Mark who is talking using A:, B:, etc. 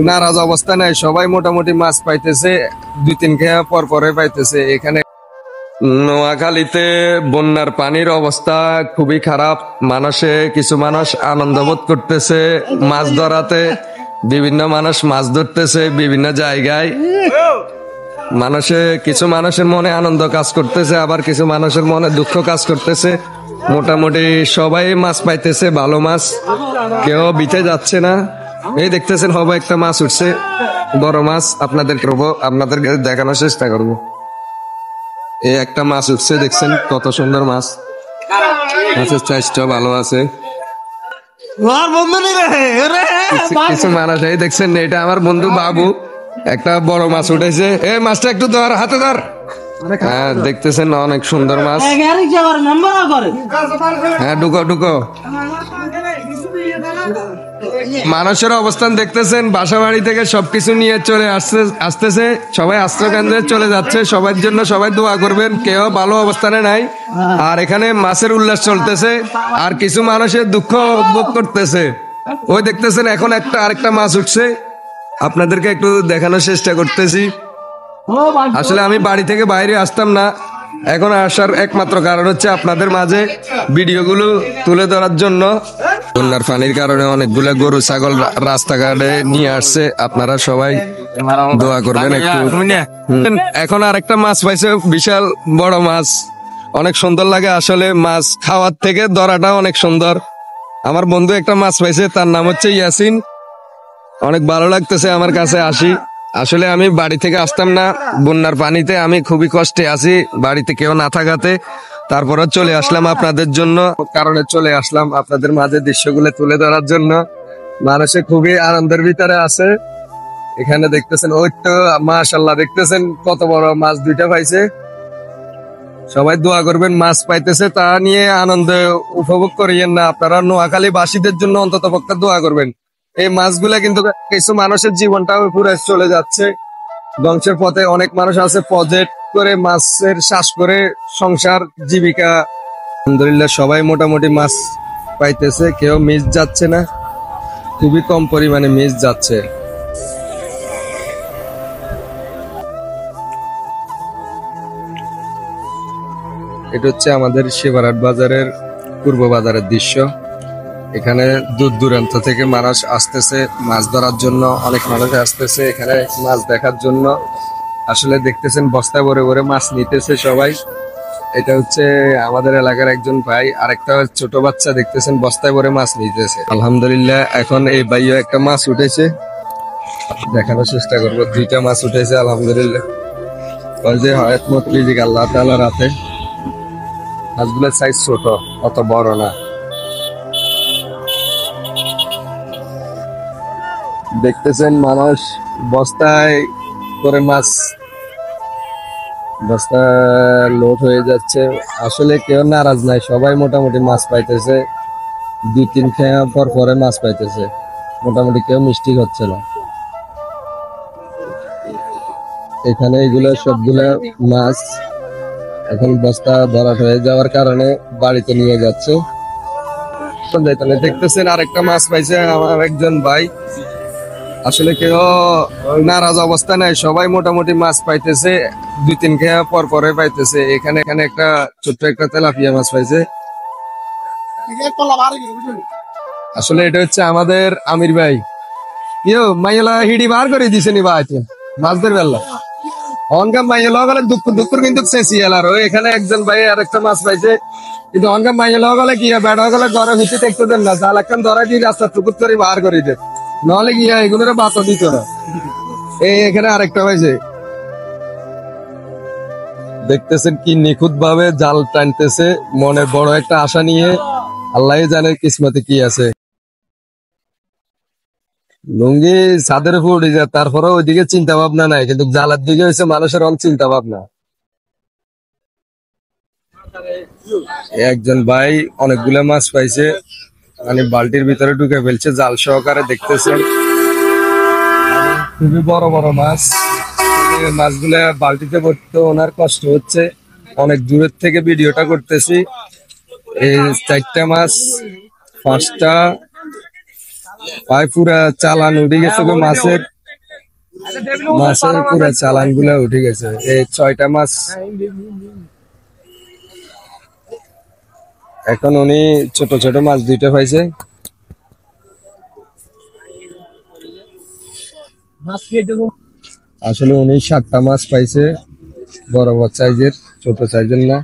A: নারাজ অবস্থা নাই, সবাই মোটামুটি মাছ পাইতেছে, 2-3 খেয়া পর পরে পাইতেছে। এখানে নোয়াখালীতে বন্যার পানির অবস্থা খুবই খারাপ। কিছু মানুষ আনন্দ বোধ করতেছে মাছ ধরাতে, বিভিন্ন মানুষ মাছ ধরতেছে বিভিন্ন জায়গায়। কিছু মানুষের মনে আনন্দ কাজ করতেছে, আবার কিছু মানুষের মনে দুঃখ কাজ করতেছে। মোটামুটি সবাই মাছ পাইতেছে, ভালো মাছ, কেউ বিতে যাচ্ছে না। এই দেখতেছেন হবে একটা মাছ উঠছে, বড় মাছ, আপনাদেরকে দেখানোর চেষ্টা করবো। এই একটা মাছ উঠছে, দেখছেন কত সুন্দর মাছ, মাছের চাইজটা ভালো আছে। কিছু মানুষ এই দেখছেন, এটা আমার বন্ধু বাবু, একটা বড় মাছ উঠেছে। এই মাছটা একটু ধর, হাতে ধর। হ্যাঁ দেখতেছেন অনেক সুন্দর মাছ। হ্যাঁ ঢুকো ঢুকো। মানুষের অবস্থান দেখতেছেন, বাসা বাড়ি থেকে সবকিছু নিয়ে চলে আসতেছে, সবাই আশ্রয়কেন্দ্রে চলে যাচ্ছে। সবার জন্য সবাই দোয়া করবেন, কেউ ভালো অবস্থানে নাই। আর এখানে মাছের উল্লাস চলতেছে, আর কিছু মানুষের দুঃখ ভোগ করতেছে। ওই দেখতেছেন এখন আরেকটা মাছ উঠছে, আপনাদেরকে একটু দেখানোর চেষ্টা করতেছি। আসলে আমি বাড়ি থেকে বাইরে আসতাম না, এখন আসার একমাত্র কারণ হচ্ছে আপনাদের মাঝে ভিডিওগুলো তুলে ধরার জন্য। বন্যার পানির কারণে অনেকগুলো গরু ছাগল রাস্তাঘাটে নিয়ে আসছে, আপনারা সবাই দোয়া করবেন একটু। এখন আরেকটা মাছ পাইছে, বিশাল বড় মাছ, অনেক সুন্দর লাগে। আসলে মাছ খাওয়ার থেকে ধরাটা অনেক সুন্দর। আমার বন্ধু একটা মাছ পাইছে, তার নাম হচ্ছে ইয়াসিন। অনেক ভালো লাগতেছে আমার কাছে আসি। আসলে আমি বাড়ি থেকে আসতাম না, বন্যার পানিতে আমি খুবই কষ্টে আছি, বাড়িতে কেউ না থাকাতে। তারপরে চলে আসলাম আপনাদের জন্য, কারণে চলে আসলাম আপনাদের মাঝে দৃশ্যগুলো তুলে ধরার জন্য। মানুষে খুবই আনন্দের ভিতরে আছে। এখানে দেখতেছেন, ওই তো মাশাআল্লাহ, দেখতেছেন কত বড় মাছ, 2টা পাইছে। সবাই দোয়া করবেন, মাছ পাইতেছে তা নিয়ে আনন্দ উপভোগ করিয়েন না। আপনারা নোয়াখালী বাসীদের জন্য অন্তত পক্ষে দোয়া করবেন। এই মাছগুলা কিন্তু কিছু মানুষের জীবনটাও পুরো চলে যাচ্ছে ধ্বংসের পথে। অনেক মানুষ আছে প্রজেক্ট করে মাছের চাষ করে সংসার জীবিকা। আলহামদুলিল্লাহ সবাই মোটামুটি মাছ পাইতেছে, কেউ মিস যাচ্ছে না, খুবই কম পরিমাণে মিস যাচ্ছে। এটা হচ্ছে আমাদের শিবরাট বাজারের পূর্ব বাজারের দৃশ্য। এখানে দূর দূরান্ত থেকে মানুষ আসতেছে মাছ ধরার জন্য, অনেক মানুষ আসতেছে এখানে মাছ দেখার জন্য। আসলে দেখতেছেন বস্তা ভরে ভরে মাছ নিতেছে সবাই। এটা হচ্ছে আমাদের এলাকার একজন ভাই, আরেকটা ছোট বাচ্চা দেখতেছেন বস্তায় ভরে মাছ নিতেছে। আলহামদুলিল্লাহ এখন এই ভাইও একটা মাছ উঠেছে, দেখানোর চেষ্টা করবো। 2টা মাছ উঠেছে আলহামদুলিল্লাহ। আল্লাহ তাআলার হাতে। মাছগুলোর সাইজ ছোট, অত বড় না। দেখতেছেন মানুষ বস্তায় করে মাছ, বস্তা লোড হয়ে যাচ্ছে। আসলে কেউ নারাজ নাই, সবাই মোটামুটি মাছ পাইতেছে, 2-3 খেয়া পর পরে মাছ পাইতেছে, মোটামুটি কেউ মিষ্টি হচ্ছে না। এখানে এগুলো সবগুলা মাছ এখন বস্তা ভরাট হয়ে যাওয়ার কারণে বাড়িতে নিয়ে যাচ্ছে। দেখতেছেন আরেকটা মাছ পাইছে আমার একজন ভাই। আসলে কেউ নারাজ অবস্থা নাই, সবাই মোটামুটি মাছ পাইতেছে, 2-3 খেয়া পর পরে পাইতেছে। এখানে একটা ছোট্ট একটা তেলাপিয়া মাছ পাইছে। আসলে এটা হচ্ছে আমাদের আমির ভাই। মাইলা হিডি বার করে দিছে নি ভাই মাছদের বেলা অনকাম মাইলা গেলে দুঃখ কিন্তু শেষি এলার। এখানে একজন ভাই আর একটা মাছ পাইছে, কিন্তু অনকাম মাইলা গেলে কি বেড়া গেলে ঘরে ভিতরে দেখতে দেন না, জাল একখান ধরা দিয়ে রাস্তা টুকুর করে বার করে দেন, নহলে গিয়া এগুলোর বাতা দিত না। এখানে আরেকটা হয়েছে, দেখতেছেন কি নিখুঁত ভাবে জাল টানতেছে, মনে বড় একটা আশা নিয়ে। আল্লাহ জানে কিসমতে কি আছে। লুঙ্গি ছাদের উপর উঠে যায়, তারপরে ওইদিকে চিন্তা ভাবনা নাই, কিন্তু জালের দিকে হয়েছে মানুষের অনেক চিন্তা ভাবনা। একজন ভাই অনেকগুলা মাছ পাইছে, মানে বালতির ভিতরে ঢুকে ফেলছে জাল সহকারে। দেখতেছেন খুবই বড় বড় মাছ, মাছগুলা বালতিতে পড়তে ওনার কষ্ট হচ্ছে। অনেক দূরের থেকে ভিডিওটা করতেছি। এই 4টা মাছ, 5টা, ভাই পুরা চালান উঠে গেছে গো মাছের, মাছের পুরা চালান গুলা উঠে গেছে। এই 6টা মাছ এখন উনি ছোট ছোট মাছ 2টা পাইছে। আসলে উনি 7টা মাছ পাইছে, বড় বড় সাইজের, ছোট সাইজের না।